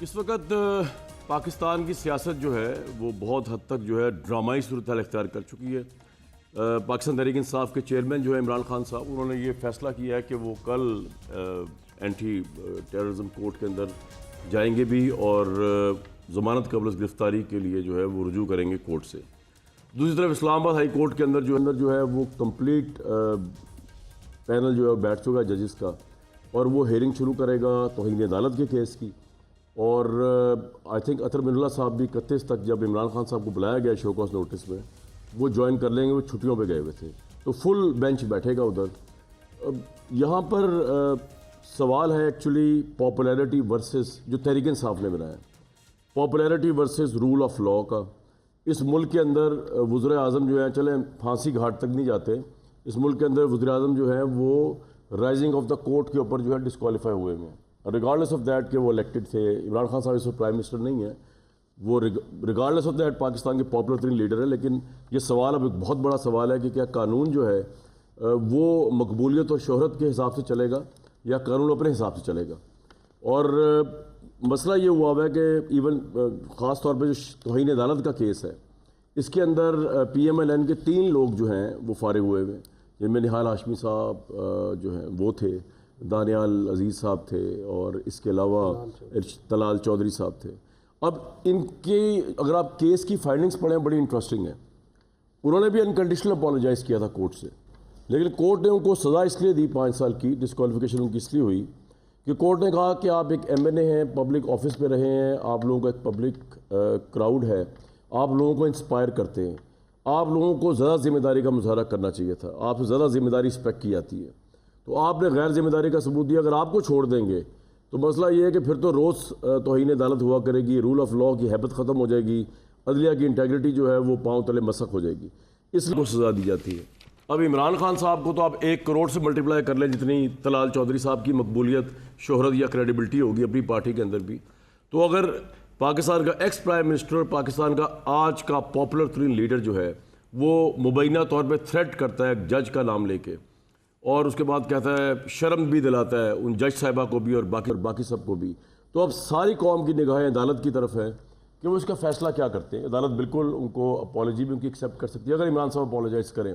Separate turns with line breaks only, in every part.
اس وقت پاکستان کی سیاست جو ہے وہ بہت حد تک جو ہے ڈرامائی صورتحال اختیار کر چکی ہے۔ پاکستان تحریک انصاف کے چیئرمین جو ہے عمران خان صاحب، انہوں نے یہ فیصلہ کیا ہے کہ وہ کل اینٹی ٹیررزم کورٹ کے اندر جائیں گے بھی اور ضمانت قبل از گرفتاری کے لیے جو ہے وہ رجوع کریں گے کورٹ سے۔ دوسری طرف اسلام آباد ہائی کورٹ کے اندر جو ہے وہ کمپلیٹ پینل جو ہے بیٹھ چکا ہے ججز کا، اور وہ ہیئرنگ شروع کرے گا توہین عدالت کے کیس کی۔ اور آئی تھنک اطہر من اللہ صاحب بھی 31 تک جب عمران خان صاحب کو بلایا گیا شو کاز نوٹس میں، وہ جوائن کر لیں گے، وہ چھٹیوں پہ گئے ہوئے تھے، تو فل بینچ بیٹھے گا ادھر۔ یہاں پر سوال ہے ایکچولی پاپولیرٹی ورسز جو تحریک انصاف نے بنایا، popularity versus rule of law کا۔ اس ملک کے اندر وزیر اعظم جو ہیں، چلیں پھانسی گھاٹ تک نہیں جاتے، اس ملک کے اندر وزیر اعظم جو ہیں وہ رائزنگ آف دا کورٹ کے اوپر جو ہے ڈسکوالیفائی ہوئے ہیں، ریگارڈلیس آف دیٹ کہ وہ الیکٹڈ تھے۔ عمران خان صاحب اس وقت پرائم منسٹر نہیں ہیں، وہ ریگارڈلیس آف دیٹ پاکستان کے پاپولر ترین لیڈر ہے، لیکن یہ سوال اب ایک بہت بڑا سوال ہے کہ کیا قانون جو ہے وہ مقبولیت اور شہرت کے حساب سے چلے گا یا قانون اپنے حساب سے چلے گا۔ اور مسئلہ یہ ہوا ہے کہ ایون خاص طور پہ جو توہین عدالت کا کیس ہے، اس کے اندر پی ایم ایل این کے 3 لوگ جو ہیں وہ فارغ ہوئے ہوئے، جن میں نہال ہاشمی صاحب جو ہیں وہ تھے، دانیال عزیز صاحب تھے، اور اس کے علاوہ طلال چودھری صاحب تھے۔ اب ان کی اگر آپ کیس کی فائنڈنگز پڑھیں بڑی انٹرسٹنگ ہے۔ انہوں نے بھی انکنڈیشنل اپولوجائز کیا تھا کورٹ سے، لیکن کورٹ نے ان کو سزا اس لیے دی 5 سال کی، ڈسکوالیفیکیشن ان کی اس لیے ہوئی کہ کورٹ نے کہا کہ آپ ایک ایم این اے ہیں، پبلک آفس پہ رہے ہیں، آپ لوگوں کا ایک پبلک کراؤڈ ہے، آپ لوگوں کو انسپائر کرتے ہیں، آپ لوگوں کو زیادہ ذمہ داری کا مظاہرہ کرنا چاہیے تھا، آپ سے زیادہ ذمہ داری ایکسپیکٹ کی جاتی ہے، تو آپ نے غیر ذمہ داری کا ثبوت دیا۔ اگر آپ کو چھوڑ دیں گے تو مسئلہ یہ ہے کہ پھر تو روز توہین عدالت ہوا کرے گی، رول آف لاء کی ہیبت ختم ہو جائے گی، عدلیہ کی انٹیگریٹی جو ہے وہ پاؤں تلے مسخ ہو جائے گی، اس لیے سزا دی جاتی ہے۔ اب عمران خان صاحب کو تو آپ 1 کروڑ سے ملٹیپلائی کر لیں جتنی طلال چودھری صاحب کی مقبولیت، شہرت یا کریڈیبلٹی ہوگی اپنی پارٹی کے اندر بھی، تو اگر پاکستان کا ایکس پرائم منسٹر اور پاکستان کا آج کا پاپولر ترین لیڈر جو ہے وہ مبینہ طور پہ تھریٹ کرتا ہے ایک جج کا نام لے کے، اور اس کے بعد کہتا ہے شرم بھی دلاتا ہے ان جج صاحبہ کو بھی اور باقی سب کو بھی، تو اب ساری قوم کی نگاہیں عدالت کی طرف ہیں کہ وہ اس کا فیصلہ کیا کرتے ہیں۔ عدالت بالکل ان کو اپالوجی بھی ان کی ایکسیپٹ کر سکتی ہے اگر عمران صاحب اپالوجائز کریں۔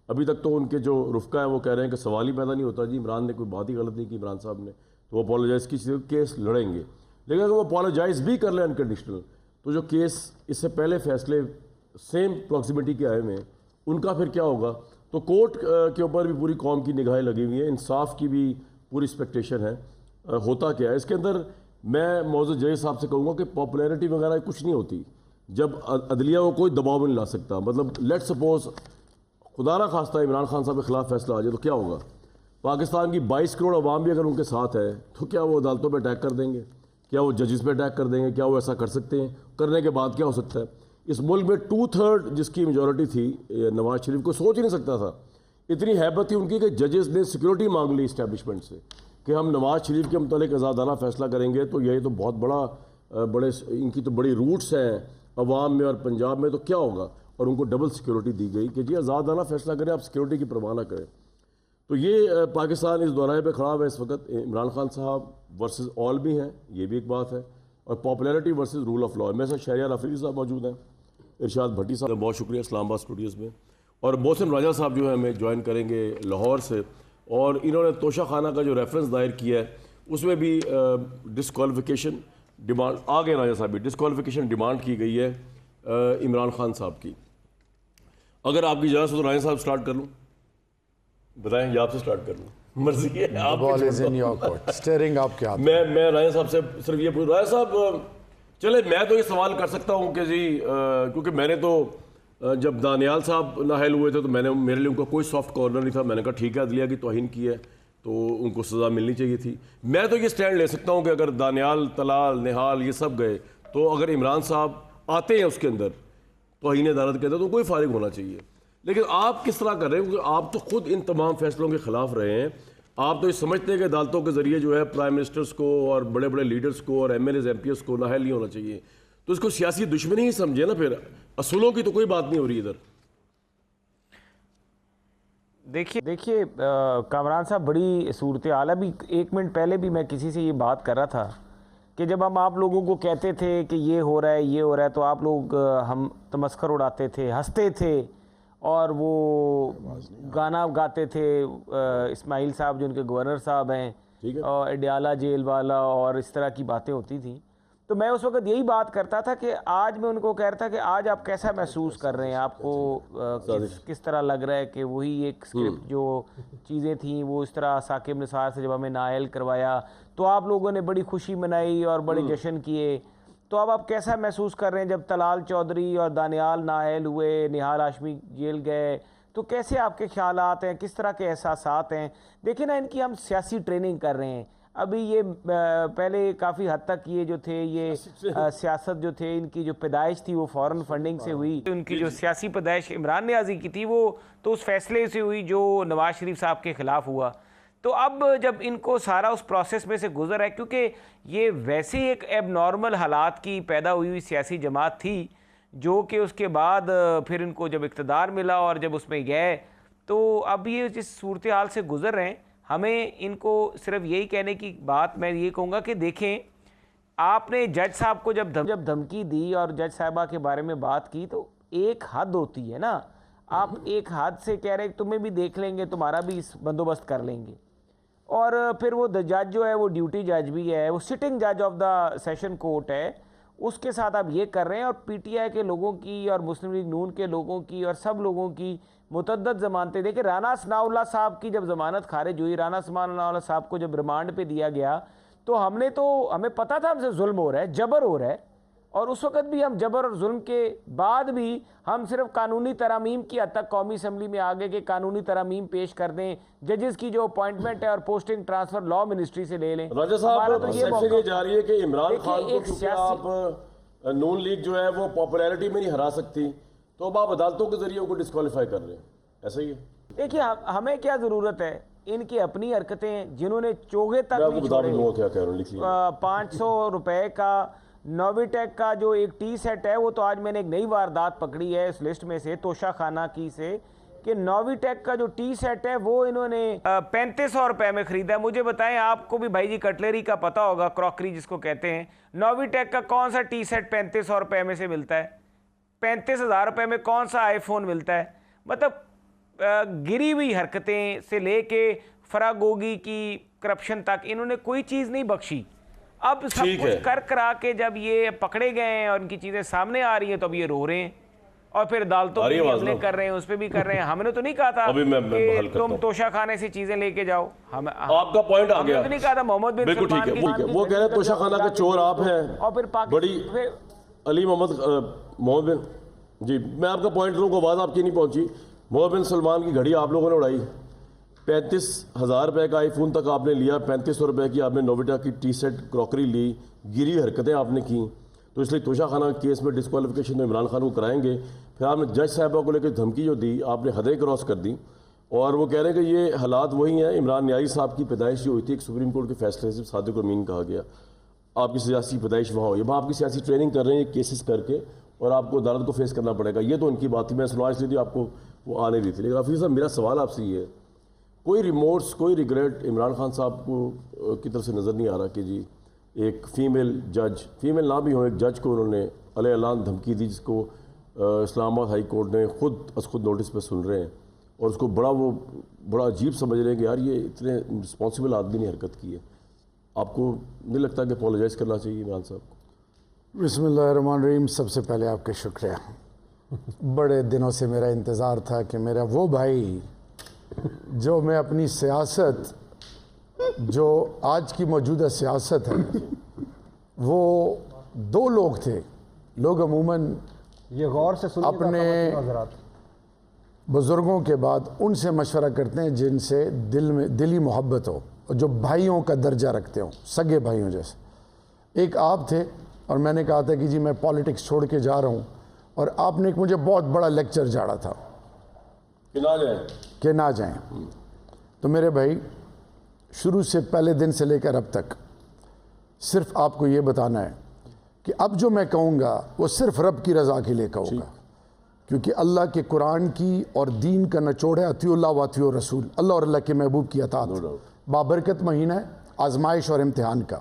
ابھی تک تو ان کے جو رفقا ہے وہ کہہ رہے ہیں کہ سوال ہی پیدا نہیں ہوتا جی عمران نے کوئی بات ہی غلط نہیں کی عمران صاحب نے، تو وہ اپالوجائز کی کیس لڑیں گے، لیکن اگر وہ اپالوجائز بھی کر لیں انکنڈیشنل، تو جو کیس اس سے پہلے فیصلے سیم پروکسیمیٹی کے آئے ہوئے ہیں ان کا پھر کیا ہوگا؟ تو کورٹ کے اوپر بھی پوری قوم کی نگاہیں لگی ہوئی ہیں، انصاف کی بھی پوری ایکسپیکٹیشن ہے۔ ہوتا کیا ہے اس کے اندر، میں موضوع جج صاحب سے کہوں گا کہ پاپولیرٹی وغیرہ کچھ نہیں ہوتی جب عدلیہ کو کوئی دباؤ میں نہیں لا سکتا۔ مطلب لیٹ سپوز خدا نہ خواستہ عمران خان صاحب کے خلاف فیصلہ آ جائے تو کیا ہوگا؟ پاکستان کی 22 کروڑ عوام بھی اگر ان کے ساتھ ہے تو کیا وہ عدالتوں پہ اٹیک کر دیں گے؟ کیا وہ ججز پہ اٹیک کر دیں گے؟ کیا وہ ایسا کر سکتے ہیں؟ کرنے کے بعد کیا ہو سکتا ہے؟ اس ملک میں 2/3 جس کی میجورٹی تھی نواز شریف کو سوچ ہی نہیں سکتا تھا، اتنی ہیبت تھی ان کی کہ ججز نے سیکورٹی مانگ لی اسٹیبلشمنٹ سے کہ ہم نواز شریف کے متعلق آزادانہ فیصلہ کریں گے، تو یہ تو بہت بڑے ان کی تو بڑی روٹس ہیں عوام میں اور پنجاب میں، تو کیا ہوگا؟ اور ان کو ڈبل سیکورٹی دی گئی کہ جی آزادانہ فیصلہ کریں، آپ سیکورٹی کی پرواہ نہ کریں۔ تو یہ پاکستان اس دورائے پہ کھڑا ہے اس وقت، عمران خان صاحب ورسز آل بھی ہیں، یہ بھی ایک بات ہے، اور popularity versus rule of law. میرے ساتھ شہریار افریدی صاحب موجود ہیں، ارشاد بھٹی صاحب، بہت شکریہ اسلام آباد اسٹوڈیوز میں، اور محسن راجہ صاحب جو ہے ہمیں جوائن کریں گے لاہور سے، اور انہوں نے توشہ خانہ کا جو ریفرنس دائر کیا ہے اس میں بھی ڈسکوالیفیکیشن ڈیمانڈ آ گئے، راجہ صاحب بھی ڈسکوالیفیکیشن ڈیمانڈ کی گئی ہے عمران خان صاحب کی۔ اگر آپ کی اجازت ہو تو راجہ صاحب سٹارٹ کر لوں؟ بتائیں یا آپ سے سٹارٹ کر لوں؟ مرضی ہے آپ کی۔ میں راجہ صاحب سے صرف یہ پوچھ، راجہ صاحب چلے میں تو یہ سوال کر سکتا ہوں کہ جی کیونکہ میں نے تو جب دانیال صاحب نااہل ہوئے تھے تو میرے لیے ان کا کوئی سافٹ کارنر نہیں تھا، میں نے کہا ٹھیک ہے عدلیہ کی توہین کی ہے تو ان کو سزا ملنی چاہیے تھی۔ میں تو یہ سٹینڈ لے سکتا ہوں کہ اگر دانیال، طلال، نہال یہ سب گئے تو اگر عمران صاحب آتے ہیں اس کے اندر توہین عدالت کے اندر تو کوئی فارغ ہونا چاہیے، لیکن آپ کس طرح کر رہے ہیں؟ کیونکہ آپ تو خود ان تمام فیصلوں کے خلاف رہے ہیں، آپ تو یہ سمجھتے ہیں کہ عدالتوں کے ذریعے جو ہے پرائم منسٹرز کو اور بڑے بڑے لیڈرز کو اور M L As M P s کو نااہل نہیں ہونا چاہیے، تو اس کو سیاسی دشمنی ہی سمجھے نا، پھر اصولوں کی تو کوئی بات نہیں ہو رہی ادھر۔
دیکھیے کامران صاحب، بڑی صورتحال ہے۔ ابھی 1 منٹ پہلے بھی میں کسی سے یہ بات کر رہا تھا کہ جب ہم آپ لوگوں کو کہتے تھے کہ یہ ہو رہا ہے یہ ہو رہا ہے تو آپ لوگ ہم تمسخر اڑاتے تھے, ہنستے تھے, اور وہ گانا گاتے تھے اسماعیل صاحب جو ان کے گورنر صاحب ہیں, اور اڈیالہ جیل والا, اور اس طرح کی باتیں ہوتی تھیں. تو میں اس وقت یہی بات کرتا تھا کہ آج میں ان کو کہہ رہا تھا کہ آج آپ کیسا محسوس کر رہے ہیں, آپ کو کس طرح لگ رہا ہے کہ وہی ایک اسکرپٹ جو چیزیں تھیں وہ اس طرح ثاقب نثار سے جب ہمیں نائل کروایا تو آپ لوگوں نے بڑی خوشی منائی اور بڑے جشن کیے, تو اب آپ کیسا محسوس کر رہے ہیں جب طلال چودھری اور دانیال نااہل ہوئے, نہال ہاشمی جیل گئے, تو کیسے آپ کے خیالات ہیں, کس طرح کے احساسات ہیں؟ دیکھیں نا, ان کی ہم سیاسی ٹریننگ کر رہے ہیں ابھی. یہ پہلے کافی حد تک یہ جو تھے یہ سیاست جو تھے ان کی جو پیدائش تھی وہ فورن فنڈنگ سے ہوئی. ان کی جو سیاسی پیدائش عمران نیازی کی تھی وہ تو اس فیصلے سے ہوئی جو نواز شریف صاحب کے خلاف ہوا. تو اب جب ان کو سارا اس پروسیس میں سے گزر ہے, کیونکہ یہ ویسے ایک ایب نارمل حالات کی پیدا ہوئی سیاسی جماعت تھی جو کہ اس کے بعد پھر ان کو جب اقتدار ملا اور جب اس میں گئے, تو اب یہ جس صورتحال سے گزر رہے ہیں, ہمیں ان کو صرف یہی کہنے کی بات میں یہ کہوں گا کہ دیکھیں, آپ نے جج صاحب کو جب دھمکی دی اور جج صاحبہ کے بارے میں بات کی تو ایک حد ہوتی ہے نا. آپ ایک حد سے کہہ رہے ہیں تمہیں بھی دیکھ لیں گے, تمہارا بھی اس بندوبست کر لیں گے, اور پھر وہ جج جو ہے وہ ڈیوٹی جج بھی ہے, وہ سٹنگ جج آف دا سیشن کورٹ ہے, اس کے ساتھ آپ یہ کر رہے ہیں. اور پی ٹی آئی کے لوگوں کی اور مسلم لیگ نون کے لوگوں کی اور سب لوگوں کی متعدد ضمانتیں دیکھیں. رانا ثناء اللہ صاحب کی جب ضمانت خارج ہوئی, رانا ثناء اللہ صاحب کو جب ریمانڈ پہ دیا گیا تو ہمیں پتہ تھا ہم سے ظلم ہو رہا ہے, جبر ہو رہا ہے, اور اس وقت بھی ہم جبر اور ظلم کے بعد بھی ہم صرف قانونی ترامیم کی حد تک قومی اسمبلی میں آگے کہ قانونی ترامیم پیش کر دیں, ججز کی جو اپوائنٹمنٹ ہے اور پوسٹنگ ٹرانسفر لا منسٹری سے لے لیں.
راجہ صاحب سیکشن یہ جا رہی ہے کہ عمران خان کو کیونکہ آپ نون لیگ جو ہے وہ پاپولیرٹی میں نہیں ہرا سکتی, تو اب آپ عدالتوں کے ذریعے ان کو ڈسکوالیفائی کر رہے ہیں, ایسا ہی ہے؟ دیکھیے
ہمیں کیا ضرورت ہے, ان کی اپنی حرکتیں جنہوں نے چوگے تک نہیں چھوڑے. 500 روپے کا نووی ٹیک کا جو ایک ٹی سیٹ ہے وہ تو آج میں نے ایک نئی واردات پکڑی ہے اس لسٹ میں سے توشہ خانہ کی سے, کہ نووی ٹیک کا جو ٹی سیٹ ہے وہ انہوں نے 3500 روپے میں خریدا ہے. مجھے بتائیں, آپ کو بھی بھائی جی کٹلری کا پتہ ہوگا, کراکری جس کو کہتے ہیں, نووی ٹیک کا کون سا ٹی سیٹ 3500 روپے میں سے ملتا ہے؟ 35,000 روپے میں کون سا آئی فون ملتا ہے؟ مطلب گری ہوئی حرکتیں سے لے کے فراگوگی کی کرپشن تک انہوں نے کوئی چیز نہیں بخشی. اب سب کچھ کرا کے جب یہ پکڑے گئے ہیں اور ان کی چیزیں سامنے آ رہی ہیں تو اب یہ رو رہے ہیں, اور پھر عدالتوں پہ بھی حملے کر رہے ہیں, اس پہ بھی کر رہے ہیں. ہم نے تو نہیں کہا تھا کہ تم توشہ خانے سے چیزیں لے کے جاؤ,
آپ کا پوائنٹ آ گیا.
ہم نے تو نہیں کہا تھا محمد بن سلمان کی,
وہ کہہ رہے ہیں توشہ خانہ کے چور آپ ہیں,
اور پھر
بڑی علی محمد بن, جی میں آپ کا پوائنٹ لوں کو, آواز آپ کی نہیں پہنچی. محمد بن سلمان کی گھڑی آپ لوگوں نے اڑائی, 35,000 روپے کا آئی فون تک آپ نے لیا, 3500 روپے کی آپ نے نوویٹا کی ٹی سیٹ کراکری لی, گری حرکتیں آپ نے کی, تو اس لیے توشہ خانہ کیس میں ڈسکوالیفیکیشن میں عمران خان کو کرائیں گے. پھر آپ نے جج صاحبہ کو لے کے دھمکی جو دی, آپ نے حدیں کراس کر دی, اور وہ کہہ رہے ہیں کہ یہ حالات وہی ہیں. عمران نیازی صاحب کی پیدائش جو ہوئی تھی ایک سپریم کورٹ کے فیصلے سے, صادق امین کہا گیا, آپ کی سیاسی پیدائش وہاں ہوئی, وہاں آپ کی سیاسی ٹریننگ کر رہے ہیں کیسز کر کے, اور آپ کو عدالت کو فیس کرنا پڑے گا. یہ تو ان کی بات تھی, میں سنوا اس لیے تھی آپ کو وہ آنے دی تھی. لیکن حفیظ صاحب میرا سوال آپ سے یہ ہے, کوئی ریمورس کوئی ریگریٹ عمران خان صاحب کو کی طرف سے نظر نہیں آ رہا کہ جی ایک فیمیل جج, فیمیل نہ بھی ہو, ایک جج کو انہوں نے علیہ اعلان دھمکی دی جس کو اسلام آباد ہائی کورٹ نے خود نوٹس پہ سن رہے ہیں, اور اس کو بڑا عجیب سمجھ رہے ہیں کہ یار یہ اتنے رسپانسبل آدمی نے حرکت کی ہے. آپ کو نہیں لگتا کہ اپولوجائز کرنا چاہیے عمران صاحب کو؟
بسم اللہ الرحمن الرحیم. سب سے پہلے آپ کا شکریہ. بڑے دنوں سے میرا انتظار تھا کہ میرا وہ بھائی جو میں اپنی سیاست, جو آج کی موجودہ سیاست ہے, وہ 2 لوگ تھے. لوگ عموماً
یہ غور سے
اپنے بزرگوں کے بعد ان سے مشورہ کرتے ہیں جن سے دلی محبت ہو, اور جو بھائیوں کا درجہ رکھتے ہوں, سگے بھائیوں جیسے. ایک آپ تھے, اور میں نے کہا تھا کہ جی میں پالیٹکس چھوڑ کے جا رہا ہوں, اور آپ نے ایک مجھے بہت بڑا لیکچر جاڑا تھا کہ نہ جائیں. تو میرے بھائی, شروع سے پہلے دن سے لے کر اب تک صرف آپ کو یہ بتانا ہے کہ اب جو میں کہوں گا وہ صرف رب کی رضا کے لیے کہوں گا, کیونکہ اللہ کے قرآن کی اور دین کا نچوڑ ہے اطیعوا اللہ و اطیعوا الرسول, اللہ اور اللہ کے محبوب کی اطاعت. بابرکت مہینہ ہے آزمائش اور امتحان کا.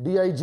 DIG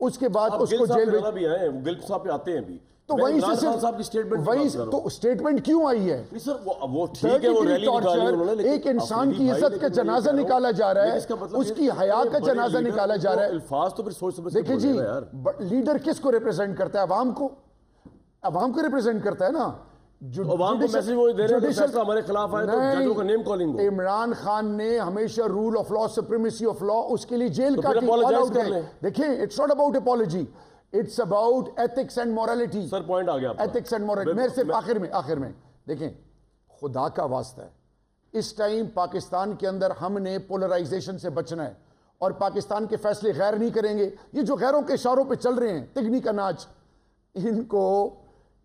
اس کے بعد اس کو جیل میں
بھی آئے ہیں, گل صاحب پہ آتے ہیں بھی,
تو وہیں سے
صاحب کی سٹیٹمنٹ
وہیں تو اسٹیٹمنٹ کیوں آئی ہے؟
وہ ٹھیک ہے, وہ ریلی نکالی انہوں نے,
ایک انسان کی عزت کا جنازہ نکالا جا رہا ہے, اس کی حیات کا جنازہ نکالا جا رہا ہے.
الفاظ تو پھر سوچ سمجھ کے
دیکھیں جی,
بولنا یار.
لیڈر کس کو ریپریزنٹ کرتا ہے؟ عوام کو ریپریزنٹ کرتا ہے نا.
عوام کو میسج وہ دے رہے ہیں فیصلہ ہمارے خلاف آئے تو ججوں کا نیم کالنگ ہو.
عمران خان نے ہمیشہ rule of law, supremacy of law, اس کے لیے جیل کا دیکھیں, it's not about apology, it's about ethics and morality.
Sir point آ گیا,
ایتھکس اینڈ مورالٹی. میں صرف آخر میں دیکھیں, خدا کا واسطہ ہے, اس ٹائم پاکستان کے اندر ہم نے پولرائزیشن سے بچنا ہے اور پاکستان کے فیصلے غیر نہیں کریں گے. یہ جو غیروں کے اشاروں پہ چل رہے ہیں, تگنی کا ناچ, ان کو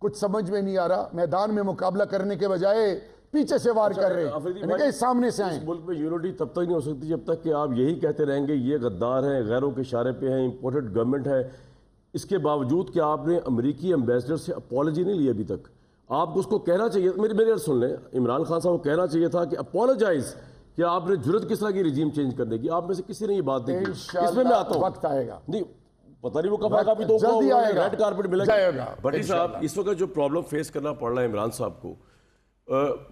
کچھ سمجھ میں نہیں آ رہا. میدان میں مقابلہ کرنے کے بجائے پیچھے سے وار کر رہے ہیں, سامنے سے آئیں.
ملک میں یونٹی تب تک نہیں ہو سکتی جب تک کہ آپ یہی کہتے رہیں گے یہ غدار ہیں, غیروں کے اشارے پہ ہیں, امپورٹڈ گورنمنٹ ہے. اس کے باوجود کہ آپ نے امریکی ایمبیسڈر سے اپالوجی نہیں لی ابھی تک. آپ کو اس کو کہنا چاہیے, میرے سن لیں, عمران خان صاحب کو کہنا چاہیے تھا کہ اپالوجائز, کہ آپ نے جرت کس طرح کی رجیم چینج کرنے کی. آپ میں سے کسی نے یہ بات نہیں کی. اس میں آتا ہوں,
وقت آئے گا,
نہیں پتہ نہیں وہ کب آئے گا, ابھی تو
جلدی آئے گا,
ریڈ کارپٹ ملے گا. بھٹی صاحب,
انشاءاللہ.
اس وقت جو پرابلم فیس کرنا پڑ رہا ہے عمران صاحب کو,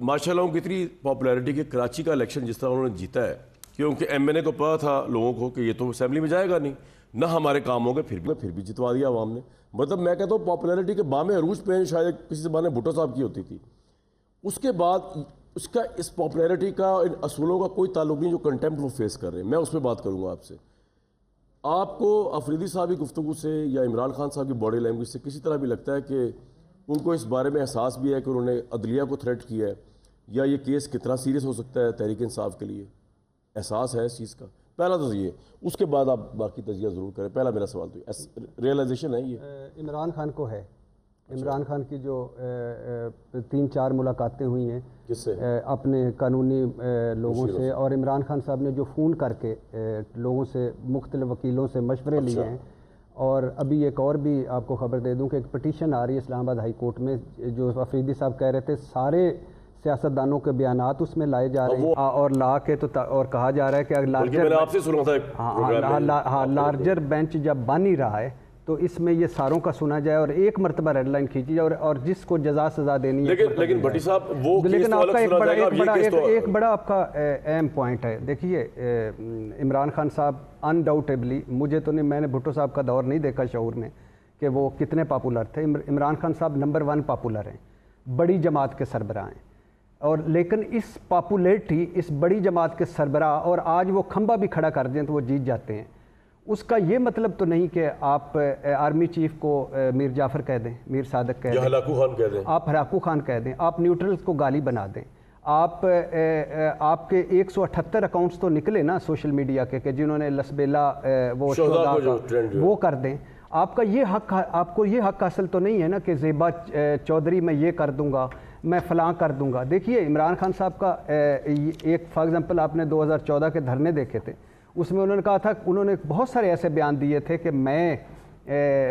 ماشاءاللہ ان کی اتنی پاپولیرٹی کہ کراچی کا الیکشن جس طرح انہوں نے جیتا ہے, کیونکہ ایم این اے کو پتا تھا لوگوں کو کہ یہ تو اسمبلی میں جائے گا نہیں, نہ ہمارے کام ہوں گے, پھر بھی جتوا دیا عوام نے. مطلب میں کہتا ہوں پاپولیرٹی کے بام عروج پہ شاید کسی زمانے بھٹو صاحب کی ہوتی تھی. اس کے بعد اس کا اس پاپولیرٹی کا, ان اصولوں کا کوئی تعلق نہیں جو کنٹمپٹ وہ فیس کر رہے ہیں. میں اس پہ بات کروں گا آپ سے. آپ کو افریدی صاحب کی گفتگو سے یا عمران خان صاحب کی باڈی لینگویج سے کسی طرح بھی لگتا ہے کہ ان کو اس بارے میں احساس بھی ہے کہ انہوں نے عدلیہ کو تھریٹ کیا ہے, یا یہ کیس کتنا سیریس ہو سکتا ہے تحریک انصاف کے لیے؟ احساس ہے اس چیز کا؟ پہلا تو یہ, اس کے بعد آپ باقی تجزیہ ضرور کریں. پہلا میرا سوال تو ریئلائزیشن ہے یہ
عمران خان کو ہے. عمران خان کی جو 3-4 ملاقاتیں ہوئی ہیں
جس سے
اپنے قانونی لوگوں سے, اور عمران خان صاحب نے جو فون کر کے لوگوں سے, مختلف وکیلوں سے مشورے لیے ہیں. اور ابھی ایک اور بھی آپ کو خبر دے دوں کہ ایک پٹیشن آ رہی ہے اسلام آباد ہائی کورٹ میں, جو افریدی صاحب کہہ رہے تھے سارے سیاستدانوں کے بیانات اس میں لائے جا رہے ہیں, اور لا کے تو اور کہا جا رہا ہے کہ اگر لارجر بینچ جب بن ہی رہا ہے تو اس میں یہ ساروں کا سنا جائے اور ایک مرتبہ ریڈ لائن کھینچی جائے, اور جس کو جزا سزا دینی ہے.
لیکن بھٹی صاحب وہ
لیکن آپ کا ایک بڑا آپ کا اہم پوائنٹ ہے. دیکھیے عمران خان صاحب انڈاؤٹیبلی, مجھے تو نہیں, میں نے بھٹو صاحب کا دور نہیں دیکھا شعور میں کہ وہ کتنے پاپولر تھے. عمران خان صاحب نمبر 1 پاپولر ہیں, بڑی جماعت کے سربراہ ہیں, اور لیکن اس پاپولیرٹی, اس بڑی جماعت کے سربراہ, اور آج وہ کھمبا بھی کھڑا کر دیں تو وہ جیت جاتے ہیں. اس کا یہ مطلب تو نہیں کہ آپ آرمی چیف کو میر جعفر کہہ دیں, میر صادق کہہ دیں, آپ ہلاکو خان کہہ دیں, آپ نیوٹرلز کو گالی بنا دیں. آپ کے 178 اکاؤنٹس تو نکلے نا سوشل میڈیا کے کہ جنہوں نے لسبیلا وہ کر دیں. آپ کا یہ حق, آپ کو یہ حق حاصل تو نہیں ہے نا کہ زیبا چودھری میں یہ کر دوں گا, میں فلاں کر دوں گا. دیکھیے عمران خان صاحب کا ایک فار ایگزامپل آپ نے 2014 کے دھرنے دیکھے تھے, اس میں انہوں نے کہا تھا, انہوں نے بہت سارے ایسے بیان دیے تھے کہ میں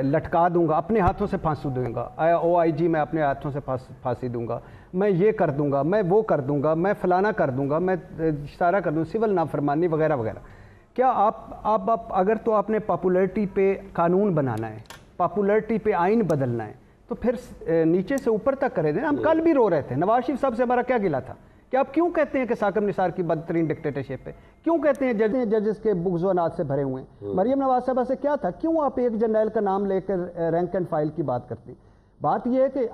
لٹکا دوں گا, اپنے ہاتھوں سے پھانسی دوں گا, OIG میں اپنے ہاتھوں سے پھانسی دوں گا, میں یہ کر دوں گا, میں وہ کر دوں گا, میں فلانا کر دوں گا, میں سارا کر دوں, سول نافرمانی وغیرہ وغیرہ. کیا آپ اگر تو آپ نے پاپولیرٹی پہ قانون بنانا ہے, پاپولیرٹی پہ آئین بدلنا ہے, تو پھر نیچے سے اوپر تک کرے دیں. ہم کل بھی رو رہے تھے, نواز شریف صاحب سے ہمارا کیا گلا تھا کہ آپ کیوں کہتے ہیں کہ ثاقب نثار کی بدترین ڈکٹیٹرشپ ہے, کیوں کہتے ہیں ججز کے بغض و عناد سے بھرے ہوئے ہیں. مریم نواز صاحبہ سے کیا تھا, کیوں آپ ایک جرنیل کا نام لے کر رینک اینڈ فائل کی بات کرتے ہیں. بات یہ ہے کہ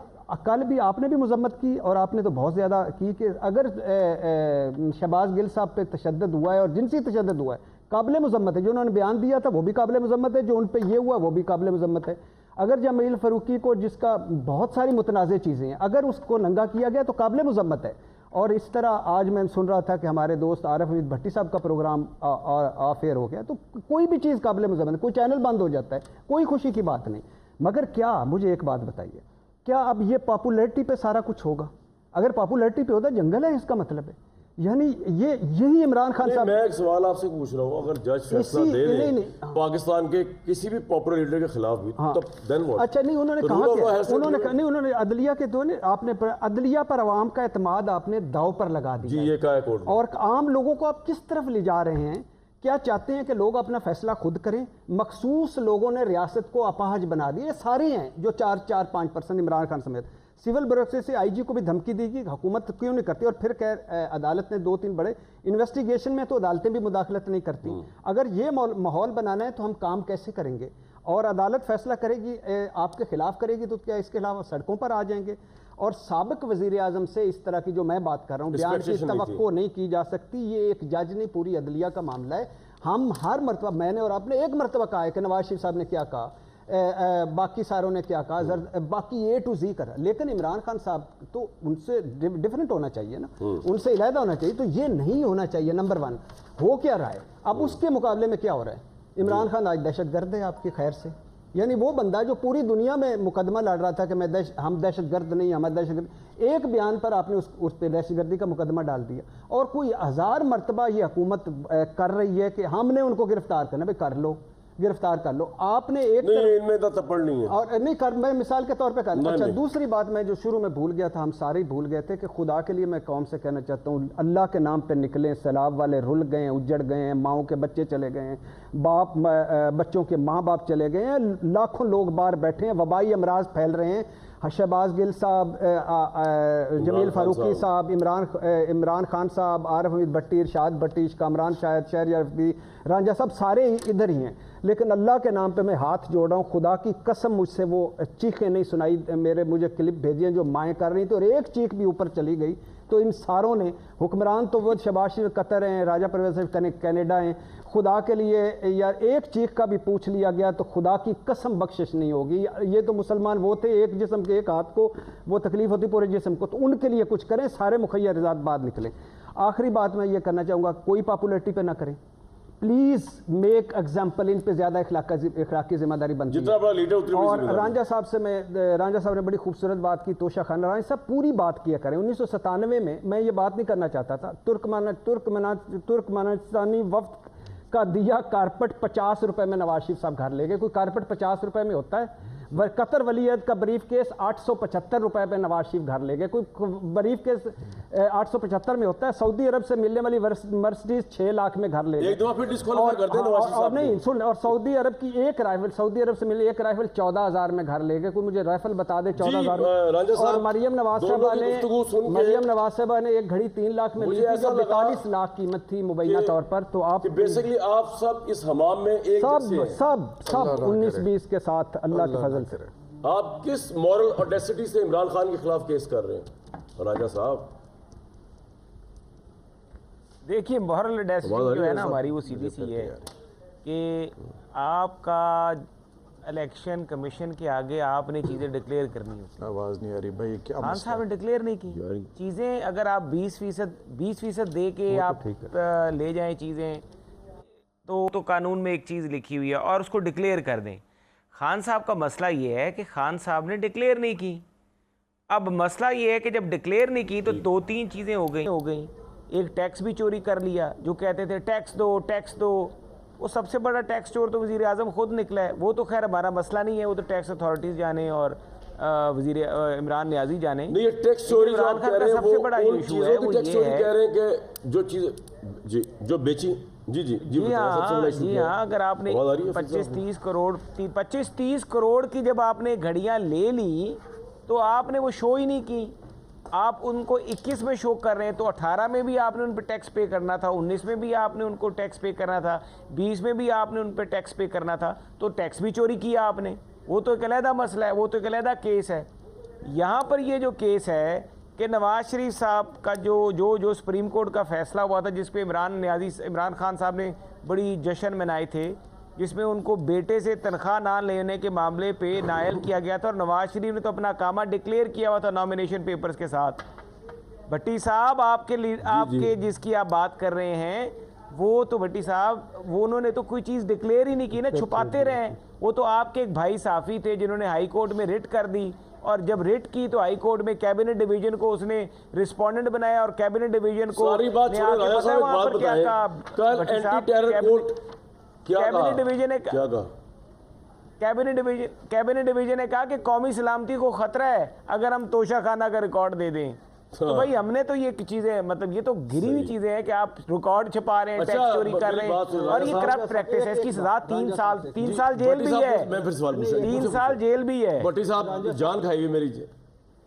کل بھی آپ نے بھی مذمت کی, اور آپ نے تو بہت زیادہ کی, کہ اگر شہباز گل صاحب پہ تشدد ہوا ہے اور جنسی تشدد ہوا ہے, قابل مذمت ہے. جو انہوں نے بیان دیا تھا وہ بھی قابل مذمت ہے, جو ان پہ یہ ہوا وہ بھی قابل مذمت ہے. اگر جمیل فاروقی کو, جس کا بہت ساری متنازع چیزیں ہیں, اگر اس کو ننگا کیا گیا تو قابل مذمت ہے. اور اس طرح آج میں سن رہا تھا کہ ہمارے دوست عارف حمید بھٹی صاحب کا پروگرام آف ایئر ہو گیا, تو کوئی بھی چیز قابل مذمت ہے. کوئی چینل بند ہو جاتا ہے, کوئی خوشی کی بات نہیں. مگر کیا, مجھے ایک بات بتائیے, کیا اب یہ پاپولیرٹی پہ سارا کچھ ہوگا؟ اگر پاپولیرٹی پہ ہوتا جنگل ہے, اس کا مطلب ہے. یعنی یہی عمران خان صاحب.
میں ایک سوال آپ سے پوچھ رہا ہوں, اگر جج فیصلہ دے دیں پاکستان کے کسی بھی پاپولر لیڈر کے خلاف بھی, تب دین واٹ؟
اچھا نہیں, انہوں نے کہا کہ انہوں نے عدلیہ کے دو نے, آپ نے عدلیہ پر عوام کا اعتماد آپ نے داؤ پر لگا دیا.
جی یہ کہا ہے کورٹ.
اور عام لوگوں کو آپ کس طرف لے جا رہے ہیں کیا چاہتے ہیں کہ لوگ اپنا فیصلہ خود کریں؟ مخصوص لوگوں نے ریاست کو اپاہج بنا دی. یہ سارے ہیں جو 4-5% عمران خان سمیت. سول بیوروکریسی سے آئی جی کو بھی دھمکی دی گئی, حکومت کیوں نہیں کرتی؟ اور پھر عدالت نے 2-3 بڑے انویسٹیگیشن میں تو عدالتیں بھی مداخلت نہیں کرتی. اگر یہ ماحول بنانا ہے تو ہم کام کیسے کریں گے؟ اور عدالت فیصلہ کرے گی, آپ کے خلاف کرے گی, تو کیا اس کے خلاف سڑکوں پر آ جائیں گے؟ اور سابق وزیر اعظم سے اس طرح کی جو میں بات کر رہا ہوں بیان کی توقع نہیں کی جا سکتی. یہ ایک جج نہیں, پوری عدلیہ کا معاملہ ہے. ہم ہر مرتبہ, میں نے اور آپ نے ایک مرتبہ کہا ہے کہ نواز شریف صاحب نے کیا کہا, باقی ساروں نے کیا کہا, باقی A to Z کرا, لیکن عمران خان صاحب تو ان سے ڈیفرنٹ ہونا چاہیے نا, ان سے علیحدہ ہونا چاہیے. تو یہ نہیں ہونا چاہیے. نمبر 1 ہو کیا رہا ہے اب, اس کے مقابلے میں کیا ہو رہا ہے؟ عمران خان آج دہشت گرد ہے آپ کی خیر سے. یعنی وہ بندہ جو پوری دنیا میں مقدمہ لڑ رہا تھا کہ ہم دہشت گرد نہیں, ہمیں دہشت گرد, ایک بیان پر آپ نے اس پہ دہشت گردی کا مقدمہ ڈال دیا. اور کوئی 1000 مرتبہ یہ حکومت کر رہی ہے کہ ہم نے ان کو گرفتار کرنا, بھائی کر لو, گرفتار کر لو. آپ نے ایک
نہیں, ان میں تو تپڑ نہیں ہے,
اور نہیں کر, میں مثال کے طور پہ کر. اچھا, دوسری بات میں جو شروع میں بھول گیا تھا, ہم سارے ہی بھول گئے تھے, کہ خدا کے لیے میں قوم سے کہنا چاہتا ہوں, اللہ کے نام پہ نکلیں. سیلاب والے رل گئے ہیں, اجڑ گئے ہیں, ماؤں کے بچے چلے گئے ہیں, بچوں کے ماں باپ چلے گئے ہیں, لاکھوں لوگ باہر بیٹھے ہیں, وبائی امراض پھیل رہے ہیں. شہباز گل صاحب, جمیل فاروقی صاحب, عمران خان صاحب, عارف حمید بھٹی, ارشاد بھٹی, کامران شاہد, شہریار رفیع, رانجھا صاحب, سارے ادھر ہی ہیں. لیکن اللہ کے نام پہ میں ہاتھ جوڑ رہا ہوں, خدا کی قسم مجھ سے وہ چیخیں نہیں سنائی. مجھے کلپ بھیجی ہیں جو مائیں کر رہی تھیں, اور ایک چیخ بھی اوپر چلی گئی. تو ان ساروں نے, حکمران تو وہ شہباز شریف قطر ہیں, راجہ پرویز کینیڈا ہیں, خدا کے لیے یار ایک چیخ کا بھی پوچھ لیا گیا تو خدا کی قسم بخشش نہیں ہوگی. یہ تو مسلمان وہ تھے, ایک جسم کے ایک ہاتھ کو وہ تکلیف ہوتی پورے جسم کو, تو ان کے لیے کچھ کریں, سارے مخیر رضات بعد نکلیں. آخری بات میں یہ کرنا چاہوں گا, کوئی پاپولرٹی پہ نہ کریں پلیز, میک ایگزامپل. ان پہ زیادہ اخلاقی ذمہ داری بنتی ہے.
جتنا بڑا لیڈر اتنی بڑی
اور
ذمہ داری.
رانجھا صاحب نے بڑی خوبصورت بات کی, توشہ خانہ, رانجھا صاحب پوری بات کیا کریں. 1997 میں یہ بات نہیں کرنا چاہتا تھا, ترکمانستانی وفد کا دیا کارپٹ 50 روپے میں نواز شریف صاحب گھر لے گئے. کوئی کارپٹ 50 روپے میں ہوتا ہے؟ قطر ولیعہد کا بریف کیس 875 روپے پہ نواز شریف گھر لے گئے. کوئی بریف کیس 875 میں ہوتا ہے؟ سعودی عرب سے ملنے والی مرسڈیز 6 لاکھ میں گھر لے گئے.
ایک دفعہ پھر ڈسکوالیفائی کر دیں نواز شریف صاحب.
اور نہیں سن, اور سعودی عرب کی ایک رائفل, سعودی عرب سے ملی ایک رائفل 14,000 میں گھر لے گئے. کوئی مجھے رائفل بتا دے 14,000. اور مریم نواز صاحبہ نے ایک گھڑی 3 لاکھ میں لی تھی, جو 42 لاکھ قیمت تھی مبینہ طور پر. تو آپ
بیسیکلی آپ سب اس حمام میں ایک
سب 19-20 کے ساتھ اللہ کے فضل سے.
آپ کس مورل اوڈیسٹی سے عمران خان کے خلاف کیس کر رہے ہیں راجہ صاحب؟
دیکھیے, مورل اوڈیسٹی جو ہے نا ہماری, وہ سیدھی سی ہے کہ آپ کا الیکشن کمیشن کے آگے آپ نے چیزیں ڈکلیئر کرنی ہوتی.
آواز نہیں آ رہی بھائی, کیا
خان صاحب نے ڈکلیئر نہیں کی چیزیں. اگر آپ 20% دے کے آپ لے جائیں چیزیں, تو قانون میں ایک چیز لکھی ہوئی ہے, اور اس کو ڈکلیئر کر دیں. خان صاحب کا مسئلہ یہ ہے کہ خان صاحب نے ڈکلیئر نہیں کی. اب مسئلہ یہ ہے کہ جب ڈکلیئر نہیں کی تو 2-3 چیزیں ہو گئیں. ایک ٹیکس بھی چوری کر لیا, جو کہتے تھے ٹیکس دو. وہ سب سے بڑا ٹیکس چور تو وزیر اعظم خود نکلا ہے. وہ تو خیر ہمارا مسئلہ نہیں ہے, وہ تو ٹیکس اتھارٹیز جانے اور وزیر عمران نیازی جانے.
نہیں, یہ ٹیکس چوری جو آپ کہہ رہے ہیں,
سب سے بڑا ایشو ہے وہ یہ ہے
کہہ رہے ہیں کہ جو چیزیں جو بیچی.
جی ہاں, اگر آپ نے 25-30 کروڑ کی جب آپ نے گھڑیاں لے لی تو آپ نے وہ شو ہی نہیں کی. آپ ان کو 21 میں شو کر رہے ہیں, تو 18 میں بھی آپ نے ان پہ ٹیکس پے کرنا تھا, 19 میں بھی آپ نے ان کو ٹیکس پے کرنا تھا, 20 میں بھی آپ نے ان پہ ٹیکس پے کرنا تھا. تو ٹیکس بھی چوری کیا آپ نے. وہ تو ایک علیحدہ مسئلہ ہے, وہ تو ایک علیحدہ کیس ہے. یہاں پر یہ جو کیس ہے کہ نواز شریف صاحب کا جو سپریم کورٹ کا فیصلہ ہوا تھا, جس پہ عمران خان صاحب نے بڑی جشن منائے تھے, جس میں ان کو بیٹے سے تنخواہ نہ لینے کے معاملے پہ نائل کیا گیا تھا, اور نواز شریف نے تو اپنا کامہ ڈکلیئر کیا ہوا تھا نامینیشن پیپرز کے ساتھ. بھٹی صاحب آپ کے جس کی آپ بات کر رہے ہیں, وہ تو بھٹی صاحب وہ انہوں نے تو کوئی چیز ڈکلیئر ہی نہیں کی نا, چھپاتے رہے. وہ تو آپ کے ایک بھائی صحافی تھے جنہوں نے ہائی کورٹ میں ریٹ کر دی, اور جب ریٹ کی تو ہائی کورٹ میں کیبنٹ ڈویژن کو اس نے رسپونڈنٹ بنایا, اور کیبنٹ ڈویژن کو
ساری بات چھوڑے راجہ صاحب ایک بات بتائیں, کل anti terror court cabinet division نے کہا کہ قومی سلامتی کو خطرہ ہے اگر ہم توشہ خانہ کا ریکارڈ دے دیں.
تو بھائی ہم نے تو یہ چیزیں مطلب یہ تو گری ہوئی چیزیں ہیں کہ آپ ریکارڈ چھپا رہے ہیں, ٹیکس چوری کر رہے ہیں, اور یہ کرپٹ پریکٹس ہے. اس کی سزا 3 سال جیل بھی ہے.
میں پھر سوال پوچھوں
3 سال جیل بھی ہے.
بٹی صاحب جان کھائی ہوئی میری,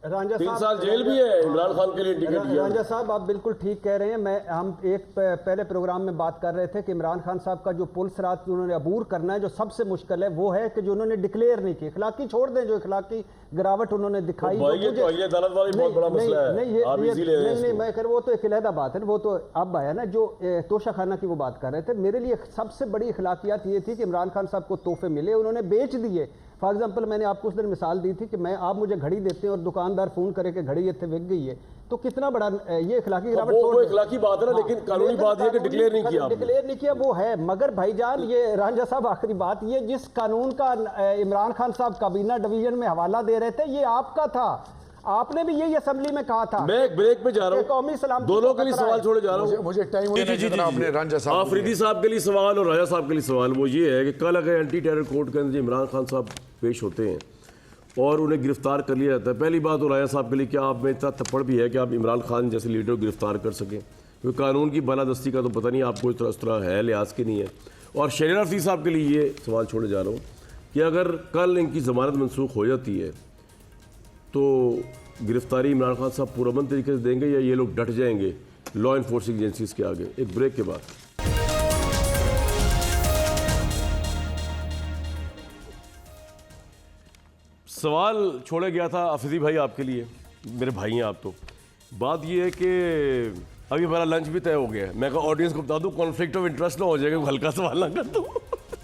رانجھا
3 سال جیل بھی ہے عمران خان کے لیے ٹکٹ دیا.
رانجھا صاحب آپ بالکل ٹھیک کہہ رہے ہیں. ہم ایک پہلے پروگرام میں بات کر رہے تھے کہ عمران خان صاحب کا جو پل صراط انہوں نے عبور کرنا ہے, جو سب سے مشکل ہے وہ ہے کہ جو انہوں نے ڈکلیئر نہیں کی. اخلاقی چھوڑ دیں, جو اخلاقی گراوٹ انہوں نے دکھائی,
عدالت والی بہت بڑا مسئلہ ہے.
نہیں میں کہہ رہا وہ تو ایک علیحدہ بات ہے, وہ تو اب آیا نا. جو توشہ خانہ کی وہ بات کر رہے تھے, میرے لیے سب سے بڑی اخلاقیات یہ تھی کہ عمران خان صاحب کو تحفے ملے, انہوں نے بیچ دیے. فار ایگزامپل میں نے آپ کو اس دن مثال دی تھی کہ آپ مجھے گھڑی دیتے ہیں اور دکاندار فون کرے کہ گھڑی اتنے بک گئی ہے, تو کتنا بڑا یہ اخلاقی گراوٹ.
وہ اخلاقی بات ہے نا, لیکن قانونی بات یہ کہ ڈکلیئر نہیں کیا.
ڈکلیئر نہیں کیا وہ ہے, مگر بھائی جان یہ رانجھا صاحب آخری بات, یہ جس قانون کا عمران خان صاحب کابینہ ڈویژن میں حوالہ دے رہے تھے یہ آپ کا تھا. آپ نے بھی یہی اسمبلی میں کہا تھا.
میں ایک بریک پہ جا رہا ہوں, دونوں کے لیے سوال چھوڑے جا رہا ہوں.
مجھے ٹائم
آفریدی صاحب کے لیے سوال اور راجہ صاحب کے لیے سوال وہ یہ ہے کہ کل اگر اینٹی ٹیرر کورٹ کے اندر عمران خان صاحب پیش ہوتے ہیں اور انہیں گرفتار کر لیا جاتا ہے, پہلی بات تو راجہ صاحب کے لیے کیا آپ میں اتنا تھپڑ بھی ہے کہ آپ عمران خان جیسے لیڈر کو گرفتار کر سکیں, کیونکہ قانون کی بالادستی کا تو پتہ نہیں آپ کو اس طرح ہے لحاظ کے نہیں ہے. اور شہریار رفیع صاحب کے لیے یہ سوال چھوڑے جا رہا ہوں کہ اگر کل ان کی ضمانت منسوخ ہو جاتی ہے تو گرفتاری عمران خان صاحب پرامن طریقے سے دیں گے یا یہ لوگ ڈٹ جائیں گے لا انفورسنگ ایجنسیز کے آگے؟ ایک بریک کے بعد. سوال چھوڑا گیا تھا آفریدی بھائی آپ کے لیے, میرے بھائی ہیں آپ, تو بات یہ ہے کہ ابھی ہمارا لنچ بھی طے ہو گیا ہے. میں کہا آڈینس کو بتا دوں کانفلکٹ آف انٹرسٹ نہ ہو جائے گا, ہلکا سوال نہ کر دوں.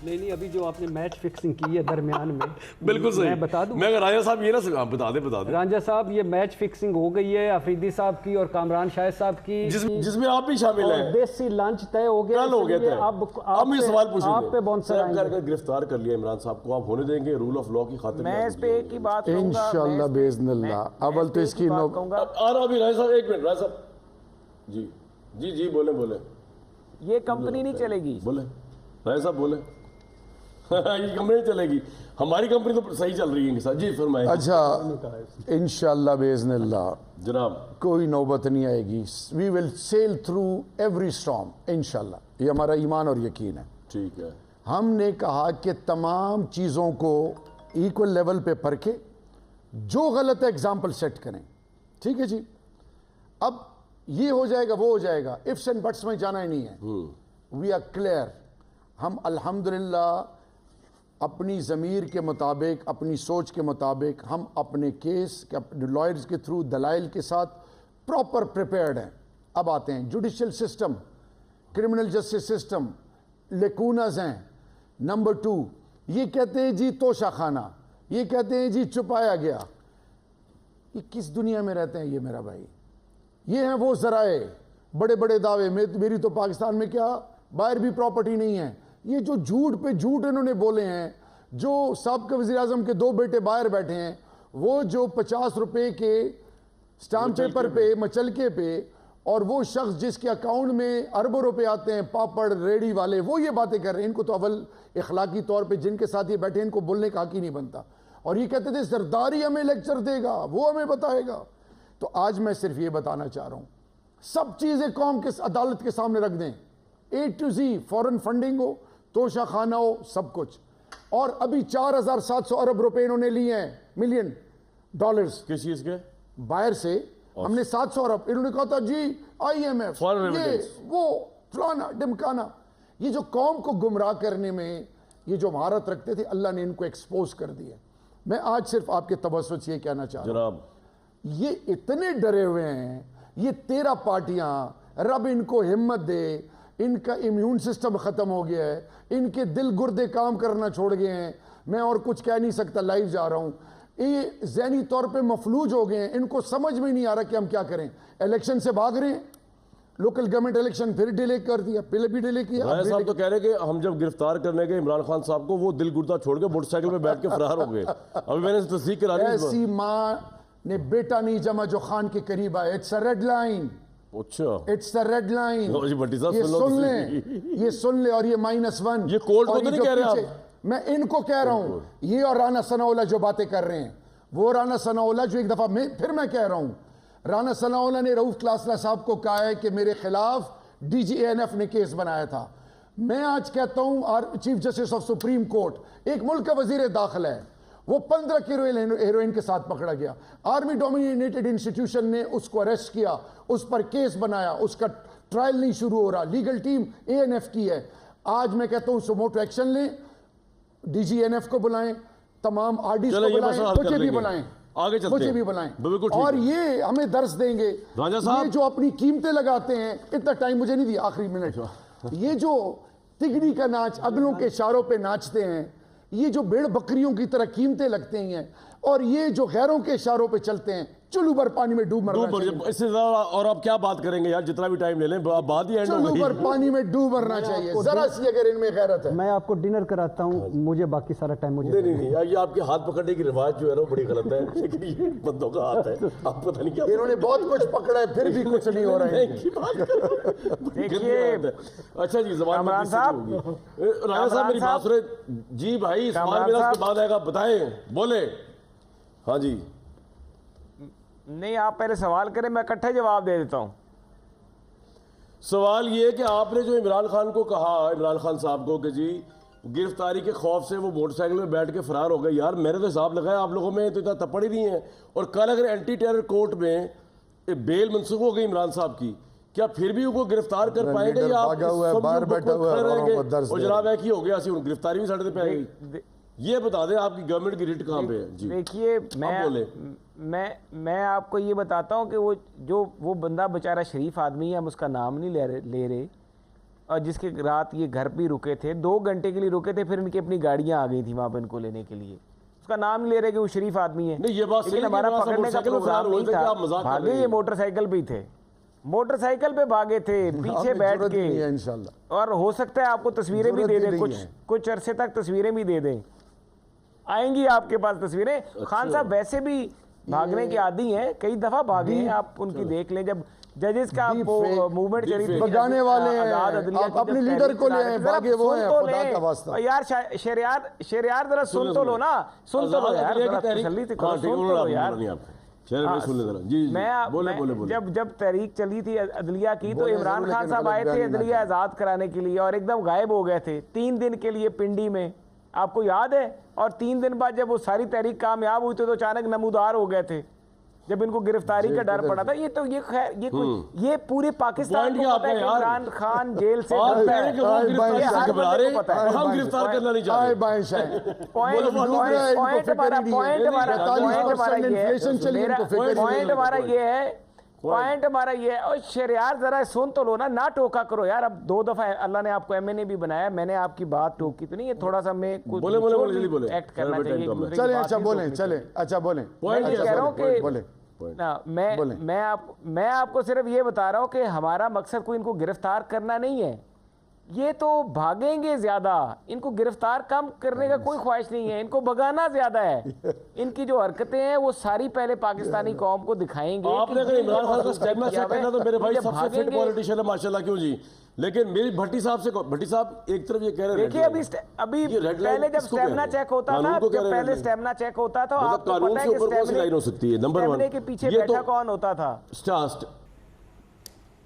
نہیں ابھی جو آپ نے میچ فکسنگ کی ہے درمیان میں,
بالکل صحیح,
میں بتا دوں.
میں راجہ صاحب یہ نہ بتا دیں
رانجھا صاحب یہ میچ فکسنگ ہو گئی ہے آفریدی صاحب کی اور کامران شاہد صاحب کی,
جس میں آپ بھی شامل ہیں.
دیسی لنچ طے ہو گیا,
کل ہو گیا تھا. اب میں سوال پوچھیں گے,
آپ پہ بونسر آئیں گے.
گرفتار کر لیا عمران صاحب کو, آپ ہونے دیں گے رول آف لا کی خاطر؟
میں اس پہ ایک ہی بات کہوں گا
انشاءاللہ باذن اللہ. اول تو اس کی
آ رہا ابھی راجہ صاحب, ایک منٹ راجہ صاحب. جی بولیں.
یہ کمپنی نہیں چلے گی.
بولیں راجہ صاحب, بولیں. یہ کمپنی نہیں چلے گی, ہماری کمپنی تو صحیح چل رہی ہے ان کے ساتھ. جی فرمائیں.
اچھا انشاءاللہ باذن اللہ
جناب
کوئی نوبت نہیں آئے گی. We will sail through every storm انشاءاللہ, یہ ہمارا ایمان اور یقین ہے.
ٹھیک ہے.
ہم نے کہا کہ تمام چیزوں کو ایکول لیول پہ پرکھے, جو غلط ہے ایگزامپل سیٹ کریں. ٹھیک ہے جی, اب یہ ہو جائے گا وہ ہو جائے گا, ifs and buts میں جانا ہی نہیں ہے. We are clear. ہم الحمدللہ اپنی ضمیر کے مطابق, اپنی سوچ کے مطابق ہم اپنے کیس لائرز کے تھرو دلائل کے ساتھ پراپر پریپیئرڈ ہیں. اب آتے ہیں judicial system, criminal justice system, lacunas ہیں. نمبر 2 یہ کہتے ہیں جی توشہ خانہ, یہ کہتے ہیں جی چھپایا گیا. یہ کس دنیا میں رہتے ہیں یہ میرا بھائی؟ یہ ہیں وہ ذرائع, بڑے بڑے دعوے. میری تو پاکستان میں کیا باہر بھی پراپرٹی نہیں ہے. یہ جو جھوٹ پہ جھوٹ انہوں نے بولے ہیں, جو سابقہ وزیر اعظم کے 2 بیٹے باہر بیٹھے ہیں, وہ جو 50 روپے کے سٹامپ پیپر پہ مچلکے پہ, اور وہ شخص جس کے اکاؤنٹ میں اربوں روپے آتے ہیں, پاپڑ ریڑی والے, وہ یہ باتیں کر رہے ہیں. ان کو تو اول اخلاقی طور پہ جن کے ساتھ یہ بیٹھے ہیں ان کو بولنے کا حق ہی نہیں بنتا. اور یہ کہتے تھے زرداری ہمیں لیکچر دے گا, وہ ہمیں بتائے گا. تو آج میں صرف یہ بتانا چاہ رہا ہوں, سب چیزیں قوم کے عدالت کے سامنے رکھ دیں, A to Z, foreign funding ہو, توشہ خانہ ہو, سب کچھ. اور ابھی 4700 ارب روپے انہوں نے لیے ہیں, ملین ڈالرز.
کس چیز کے؟
باہر سے. ہم نے 700 ارب, انہوں نے کہا تھا جی IMF, یہ وہ فلانا ڈمکانا. یہ جو قوم کو گمراہ کرنے میں یہ جو مہارت رکھتے تھے, اللہ نے ان کو ایکسپوز کر دیا. میں آج صرف آپ کے توسط سے یہ کہنا چاہ رہا ہوں, یہ اتنے ڈرے ہوئے ہیں, یہ 13 پارٹیاں, رب ان کو ہمت دے. ان کا امیون سسٹم ختم ہو گیا ہے, ان کے دل گردے کام کرنا چھوڑ گئے ہیں. میں اور کچھ کہہ نہیں سکتا, لائیو جا رہا ہوں. یہ ذہنی طور پہ مفلوج ہو گئے ہیں, ان کو سمجھ میں نہیں آ رہا کہ ہم کیا کریں. الیکشن سے بھاگ رہے ہیں, لوکل گورنمنٹ الیکشن پھر ڈیلے کر دیا, پہلے بھی ڈیلے کیا.
راجہ صاحب تو کہہ رہے کہ ہم جب گرفتار کرنے گئے عمران خان صاحب کو, وہ دل گردہ چھوڑ کے موٹر سائیکل پہ بیٹھ کے فرار ہو گئے. ابھی میں نے تصدیق کرا لی.
ایسی ماں نے بیٹا نہیں جمع جو خان کے قریب آئے. It's a red line.
اچھا,
اٹس اے ریڈ لائن.
یہ
سن لیں, یہ سن لیں. اور یہ -1.
یہ کولڈ کو تو نہیں کہہ رہے آپ؟
میں ان کو کہہ رہا ہوں, یہ اور رانا ثناء اللہ جو باتیں کر رہے ہیں, وہ رانا ثناء اللہ جو ایک دفعہ پھر میں کہہ رہا ہوں, رانا ثناء اللہ نے رؤوف کلاسرا صاحب کو کہا ہے کہ میرے خلاف ڈی جی اے این ایف نے کیس بنایا تھا. میں آج کہتا ہوں chief justice of supreme court, ایک ملک کا وزیر داخلہ ہے, وہ 15 کلو ہیروئن کے ساتھ پکڑا گیا. آرمی ڈومینیٹڈ انسٹیٹیوشن نے اس کو اریسٹ کیا, اس پر کیس بنایا, اس کا ٹرائل نہیں شروع ہو رہا. لیگل ٹیم اے این ایف کی ہے. آج میں کہتا ہوں سموٹو ایکشن لیں, ڈی جی این ایف کو بلائیں, تمام آر ڈیز کو بلائیں, مجھے بھی بلائیں, مجھے بھی بلائیں, اور یہ ہمیں درس دیں گے. یہ جو اپنی قیمتیں لگاتے ہیں, اتنا ٹائم مجھے نہیں دیا, آخری منٹ, یہ جو تگڑی کا ناچ اگلوں کے اشاروں پہ ناچتے ہیں, یہ جو بھیڑ بکریوں کی طرح قیمتیں لگتے ہیں, اور یہ جو غیروں کے اشاروں پہ چلتے ہیں, چلو بر پانی میں ڈوب مرنا چاہیے.
اس سے زیادہ اور آپ کیا بات کریں گے یار, جتنا بھی ٹائم لے لیں بات ہی اینڈ ہو
چلو
گئی.
بر پانی میں ڈوب مرنا چاہیے ذرا سی اگر ان میں غیرت ہے.
میں آپ کو ڈنر کراتا ہوں, مجھے باقی سارا ٹائم مجھے
نہیں یہ آپ کے ہاتھ پکڑنے کی رواج جو ہے نا بڑی غلط ہے, لیکن یہ بندوں کا ہاتھ ہے, آپ پتہ نہیں کیا
انہوں نے بہت کچھ پکڑا ہے پھر بھی کچھ نہیں ہو رہا ہے.
اچھا جی, زبان
کامران صاحب,
رانا صاحب میری بات سنیں جی. بھائی سوال میرا اس کے بعد آئے گا, بتائیں, بولے. ہاں جی,
نہیں آپ پہلے سوال کریں, میں اکٹھا جواب دے دیتا ہوں.
سوال یہ کہ آپ نے جو عمران خان کو کہا, عمران خان صاحب کو, کہ جی گرفتاری کے خوف سے وہ موٹر سائیکل میں بیٹھ کے فرار ہو گئے. یار میں نے تو حساب لگایا آپ لوگوں میں تو اتنا تپڑ ہی نہیں ہے, اور کل اگر اینٹی ٹیرر کورٹ میں بیل منسوخ ہو گئی عمران صاحب کی, کیا پھر بھی ان کو گرفتار کر پائیں گے, یا آپ
باہر بیٹھا ہوا ہے
اور جناب ایک ہی ہو گیا, گرفتاری بھی ساڑھے پہ گئی. یہ بتا دیں آپ کی گورنمنٹ کی ریٹ کہاں پہ ہے جی.
دیکھیے میں آپ کو یہ بتاتا ہوں کہ وہ بندہ بیچارہ شریف آدمی ہے, ہم اس کا نام نہیں لے رہے, اور جس کے رات یہ گھر پہ رکے تھے, 2 گھنٹے کے لیے رکے تھے, پھر ان کی اپنی گاڑیاں آ گئی تھی وہاں پہ ان کو لینے کے لیے, اس کا نام نہیں لے رہے کہ وہ شریف آدمی ہے.
نہیں یہ بات
لیکن ہمارا پکڑنے کا پروگرام نہیں تھا, بھاگے یہ موٹر سائیکل پہ ہی تھے, موٹر سائیکل پہ بھاگے تھے پیچھے بیٹھ کے, اور ہو سکتا ہے آپ کو تصویریں بھی دے دیں, کچھ عرصے تک تصویریں بھی دے دیں, آئیں گی آپ کے پاس تصویریں. خان صاحب ویسے بھی بھاگنے کے عادی ہیں, کئی دفعہ بھاگے ہیں, آپ ان کی دیکھ لیں. جب ججز کا موومنٹ چلی تھی,
بگانے والے ہیں, آپ اپنے لیڈر کو لے آئیں, بھاگے وہ ہیں, خدا کا واسطہ.
یار شہریار ذرا سن تو لو نا, سن تو لو یار, تسلی سے سن تو لو یار. جب تحریک چلی تھی عدلیہ کی, تو عمران خان صاحب آئے تھے عدلیہ آزاد کرانے کے لیے, اور ایک دم غائب ہو گئے تھے 3 دن کے لیے پنڈی میں, آپ کو یاد ہے. اور 3 دن بعد جب وہ ساری تحریک کامیاب ہوئی تو اچانک نمودار ہو گئے تھے, جب ان کو گرفتاری کا ڈر پڑا تھا. یہ تو یہ پورے پاکستان کو پتا ہے کہ عمران خان جیل سے پوائنٹ ہمارا یہ ہے. اور شہریار ذرا سن تو لو نا, نہ ٹوکا کرو یار. اب 2 دفعہ اللہ نے آپ کو ایم این اے بھی بنایا, میں نے آپ کی بات ٹوکی تو نہیں, یہ تھوڑا سا میں ایکٹ کرنا چاہیے.
چلیں اچھا بولیں, چلیں اچھا بولیں.
کہہ رہا ہوں کہ میں آپ کو صرف یہ بتا رہا ہوں کہ ہمارا مقصد کوئی ان کو گرفتار کرنا نہیں ہے. یہ تو بھاگیں گے زیادہ, ان کو گرفتار کم کرنے کا کوئی خواہش نہیں ہے, ان کو بھگانا زیادہ ہے. ان کی جو حرکتیں ہیں وہ ساری پہلے پاکستانی قوم کو دکھائیں گے.
آپ نے اگر عمران خان کا سٹیمنا چیک کرنا تو میرے بھائی سب سے فٹ پولیٹیشین ہے ماشاءاللہ, کیوں جی. لیکن میری بھٹی صاحب ایک طرف یہ کہہ رہے ہیں,
دیکھیے ابھی پہلے جب سٹیمنا چیک ہوتا تھا, پہلے سٹیمنا چیک ہوتا تھا, آپ کو پتہ ہے کہ سٹیمنا کے پیچھے بیٹھا کون ہوتا تھا.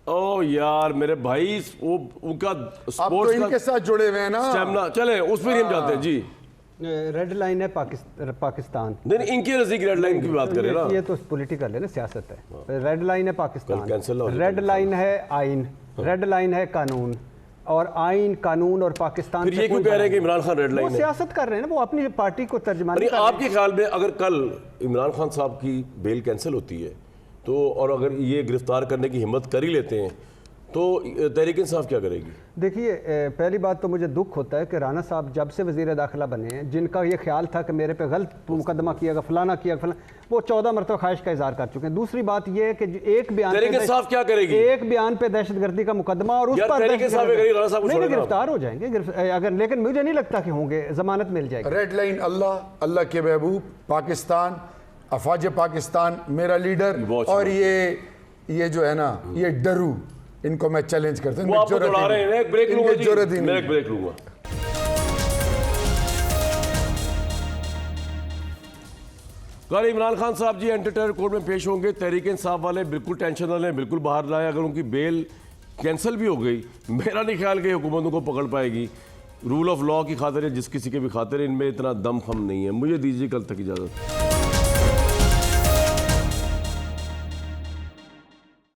او یار میرے بھائی, وہ ان کا
آپ تو ان کے ساتھ جڑے ہوئے ہیں نا,
سٹیمنا چلیں اس پہ ہم جاتے ہیں جی.
ریڈ لائن ہے پاکستان.
نہیں ان کی نزدیک ریڈ لائن کی بات کریں نا,
یہ تو پولیٹیکل ہے نا, سیاست ہے. ریڈ لائن ہے پاکستان, ریڈ لائن ہے آئین, ریڈ لائن ہے قانون, اور آئین قانون اور پاکستان.
پھر یہ کیوں کہہ رہے ہیں کہ عمران خان ریڈ لائن ہے؟
وہ سیاست کر رہے ہیں نا, وہ اپنی پارٹی کو ترجمانی.
آپ کے خیال میں اگر کل عمران خان صاحب کی بیل کینسل ہوتی ہے تو, اور اگر یہ گرفتار کرنے کی ہمت کر ہی لیتے ہیں تو تحریک انصاف کیا کرے گی؟
دیکھیے پہلی بات تو مجھے دکھ ہوتا ہے کہ رانا صاحب جب سے وزیر داخلہ بنے ہیں, جن کا یہ خیال تھا کہ میرے پہ غلط مقدمہ کیا گا, فلانا کیا گا, وہ 14 مرتبہ خواہش کا اظہار کر چکے ہیں. دوسری بات یہ ہے کہ ایک بیان پہ دہشت گردی کا مقدمہ, اور اس پر گرفتار ہو جائیں گے اگر, لیکن مجھے نہیں لگتا کہ ہوں گے, ضمانت مل جائے گی.
ریڈ لائن اللہ کے محبوب, پاکستان, افواج پاکستان, میرا لیڈر, اور یہ جو ہے نا یہ ڈرو, ان کو میں چیلنج کرتا ہوں.
وہ آپ کو دوڑا رہے ہیں, ایک بریک لوں گا جی, میں ایک بریک لوں گا. کل عمران خان صاحب جی اینٹی ٹیرر کورٹ میں پیش ہوں گے. تحریک انصاف والے بالکل ٹینشن نہ لیں, بالکل باہر لائیں. اگر ان کی بیل کینسل بھی ہو گئی, میرا نہیں خیال کہ حکومتوں کو پکڑ پائے گی. رول آف لاء کی خاطر جس کسی کے بھی خاطر ان میں اتنا دم خم نہیں ہے. مجھے دیجیے کل تک اجازت.